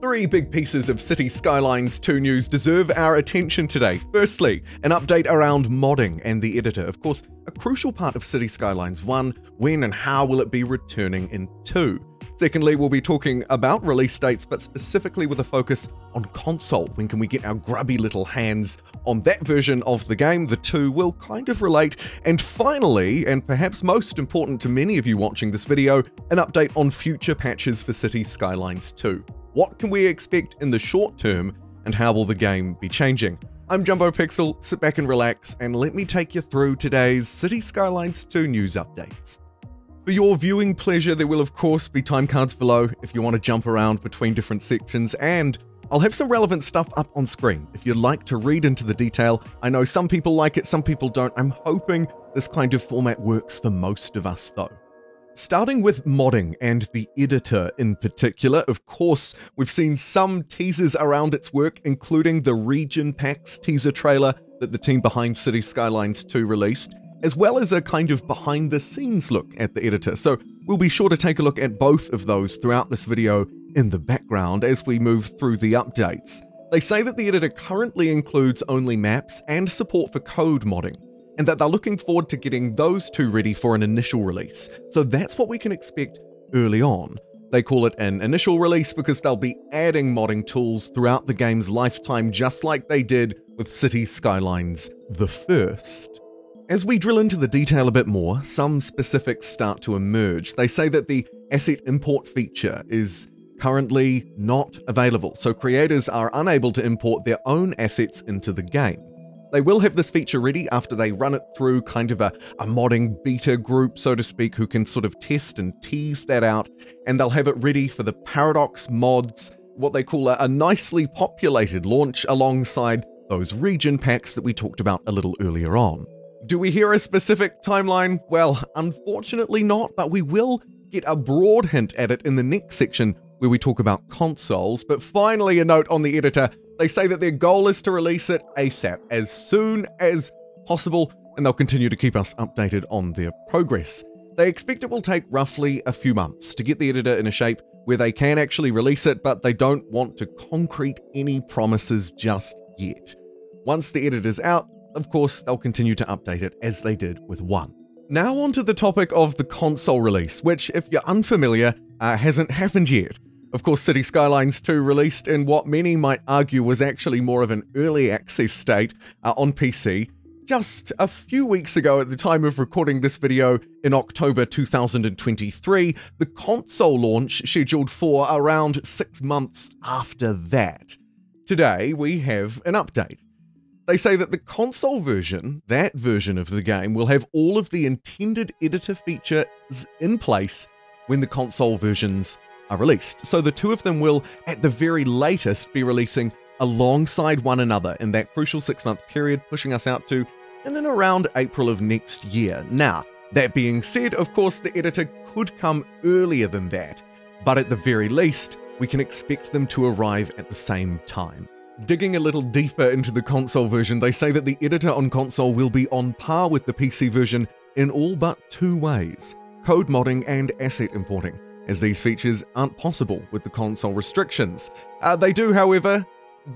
Three big pieces of City Skylines 2 news deserve our attention today. Firstly, an update around modding and the editor. Of course, a crucial part of City Skylines 1. When and how will it be returning in 2? Secondly, we'll be talking about release dates, but specifically with a focus on console. When can we get our grubby little hands on that version of the game? The two will kind of relate. And finally, and perhaps most important to many of you watching this video, an update on future patches for City Skylines 2. What can we expect in the short term, and how will the game be changing? I'm Jumbo Pixel, sit back and relax, and let me take you through today's City Skylines 2 news updates. For your viewing pleasure, there will of course be time cards below if you want to jump around between different sections, and I'll have some relevant stuff up on screen if you'd like to read into the detail. I know some people like it, some people don't. I'm hoping this kind of format works for most of us though. Starting with modding and the editor in particular, of course, we've seen some teasers around its work, including the Region Packs teaser trailer that the team behind City Skylines 2 released, as well as a kind of behind-the-scenes look at the editor. So we'll be sure to take a look at both of those throughout this video in the background as we move through the updates. They say that the editor currently includes only maps and support for code modding, and that they're looking forward to getting those two ready for an initial release. So that's what we can expect early on. They call it an initial release because they'll be adding modding tools throughout the game's lifetime, just like they did with City Skylines the first. As we drill into the detail a bit more, some specifics start to emerge. They say that the asset import feature is currently not available, so creators are unable to import their own assets into the game. They will have this feature ready after they run it through kind of a modding beta group, so to speak, who can sort of test and tease that out, and they'll have it ready for the Paradox mods, what they call a nicely populated launch alongside those region packs that we talked about a little earlier on. Do we hear a specific timeline? Well, unfortunately not, but we will get a broad hint at it in the next section where we talk about consoles. But finally, a note on the editor. They say that their goal is to release it ASAP, as soon as possible, and they'll continue to keep us updated on their progress. They expect it will take roughly a few months to get the editor in a shape where they can actually release it, but they don't want to concrete any promises just yet. Once the editor's out, of course, they'll continue to update it as they did with 1. Now onto the topic of the console release, which, if you're unfamiliar, hasn't happened yet. Of course, City Skylines 2 released in what many might argue was actually more of an early access state on PC just a few weeks ago at the time of recording this video in October 2023, the console launch scheduled for around 6 months after that. Today, we have an update. They say that the console version, that version of the game, will have all of the intended editor features in place when the console versions are released. So the two of them will, at the very latest, be releasing alongside one another in that crucial 6-month period, pushing us out to in and around April of next year. Now, that being said, of course, the editor could come earlier than that, but at the very least, we can expect them to arrive at the same time. Digging a little deeper into the console version, they say that the editor on console will be on par with the PC version in all but 2 ways: code modding and asset importing, as these features aren't possible with the console restrictions. They do, however,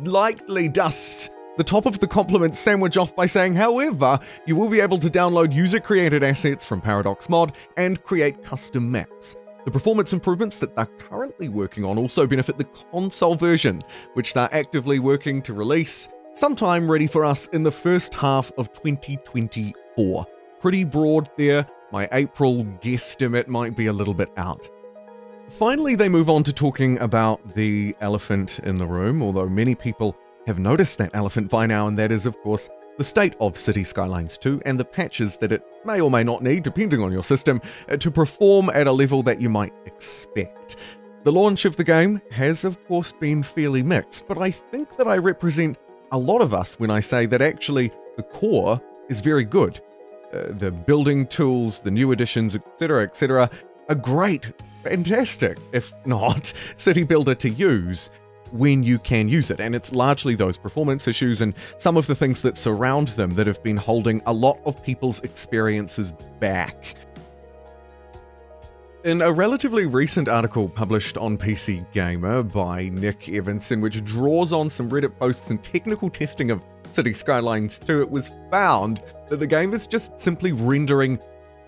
lightly dust the top of the compliment sandwich off by saying, however, you will be able to download user-created assets from Paradox Mod and create custom maps. The performance improvements that they're currently working on also benefit the console version, which they're actively working to release sometime ready for us in the first half of 2024. Pretty broad there. My April guesstimate might be a little bit out. Finally, they move on to talking about the elephant in the room, although many people have noticed that elephant by now, and that is, of course, the state of City Skylines 2 and the patches that it may or may not need, depending on your system, to perform at a level that you might expect. The launch of the game has, of course, been fairly mixed, but I think that I represent a lot of us when I say that actually the core is very good. The building tools, the new additions, etc., are great, fantastic, if not, city builder to use when you can use it, and it's largely those performance issues and some of the things that surround them that have been holding a lot of people's experiences back. In a relatively recent article published on PC Gamer by Nick Evanson, which draws on some Reddit posts and technical testing of Cities Skylines 2, it was found that the game is just simply rendering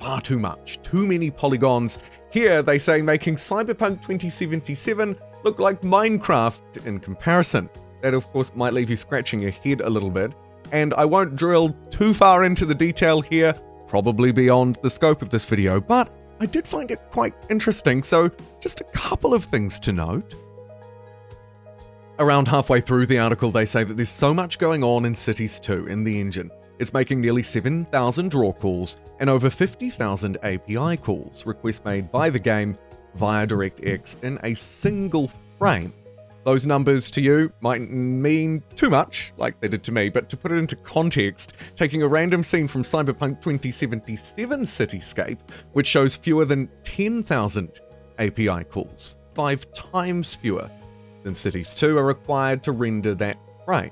far too much, too many polygons. Here they say making Cyberpunk 2077 look like Minecraft in comparison. That of course might leave you scratching your head a little bit, and I won't drill too far into the detail here, probably beyond the scope of this video, but I did find it quite interesting, so just a couple of things to note. Around halfway through the article, they say that there's so much going on in Cities 2 in the engine. It's making nearly 7,000 draw calls and over 50,000 API calls, requests made by the game via DirectX in a single frame. Those numbers to you might mean too much, like they did to me, but to put it into context, taking a random scene from Cyberpunk 2077 Cityscape, which shows fewer than 10,000 API calls, 5 times fewer than Cities 2 are required to render that frame.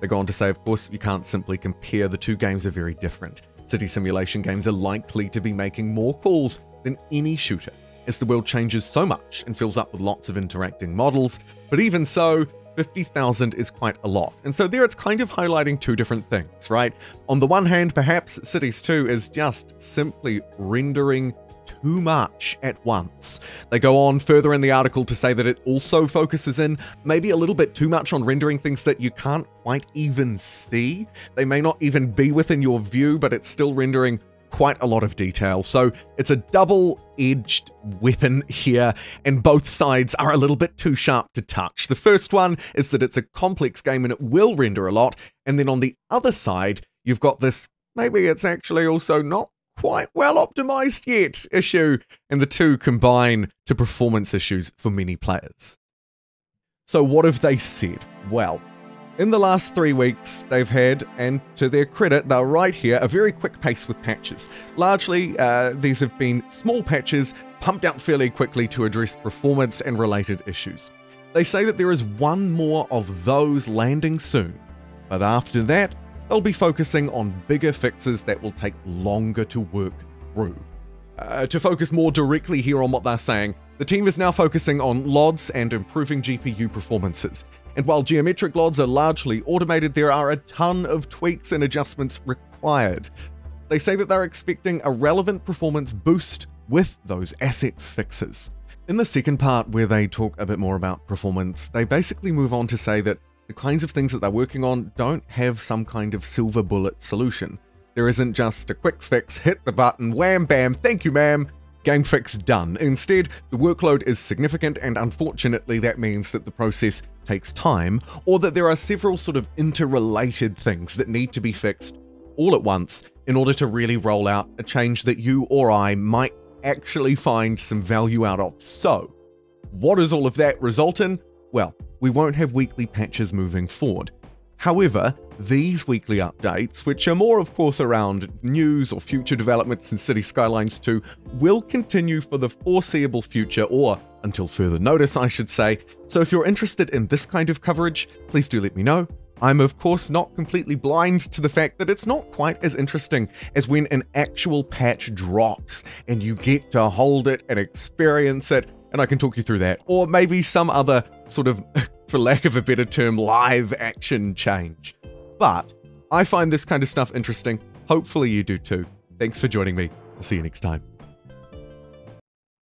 They go on to say, of course, you can't simply compare, the two games are very different. City simulation games are likely to be making more calls than any shooter, as the world changes so much and fills up with lots of interacting models, but even so, 50,000 is quite a lot. And so there it's kind of highlighting two different things, right? On the one hand, perhaps Cities 2 is just simply rendering too much at once. They go on further in the article to say that it also focuses in maybe a little bit too much on rendering things that you can't quite even see. They may not even be within your view, but it's still rendering quite a lot of detail. So it's a double-edged weapon here, and both sides are a little bit too sharp to touch. The first one is that it's a complex game and it will render a lot, and then on the other side, you've got this, maybe it's actually also not quite well optimized yet issue, and the two combine to performance issues for many players. So what have they said? Well, in the last 3 weeks, they've had, and to their credit, they're right here, a very quick pace with patches. Largely, these have been small patches pumped out fairly quickly to address performance and related issues. They say that there is one more of those landing soon, but after that, they'll be focusing on bigger fixes that will take longer to work through. To focus more directly here on what they're saying, the team is now focusing on LODs and improving GPU performances. And while geometric LODs are largely automated, there are a ton of tweaks and adjustments required. They say that they're expecting a relevant performance boost with those asset fixes. In the second part, where they talk a bit more about performance, they basically move on to say that the kinds of things that they're working on don't have some kind of silver bullet solution. There isn't just a quick fix, hit the button, wham bam, thank you ma'am, game fix done. Instead, the workload is significant, and unfortunately that means that the process takes time, or that there are several sort of interrelated things that need to be fixed all at once in order to really roll out a change that you or I might actually find some value out of. So, what does all of that result in? Well, we won't have weekly patches moving forward. However, these weekly updates, which are more of course around news or future developments in Cities Skylines 2, will continue for the foreseeable future, or until further notice I should say. So if you're interested in this kind of coverage, please do let me know. I'm of course not completely blind to the fact that it's not quite as interesting as when an actual patch drops and you get to hold it and experience it, and I can talk you through that. Or maybe some other sort of, for lack of a better term, live action change. But I find this kind of stuff interesting. Hopefully you do too. Thanks for joining me. I'll see you next time.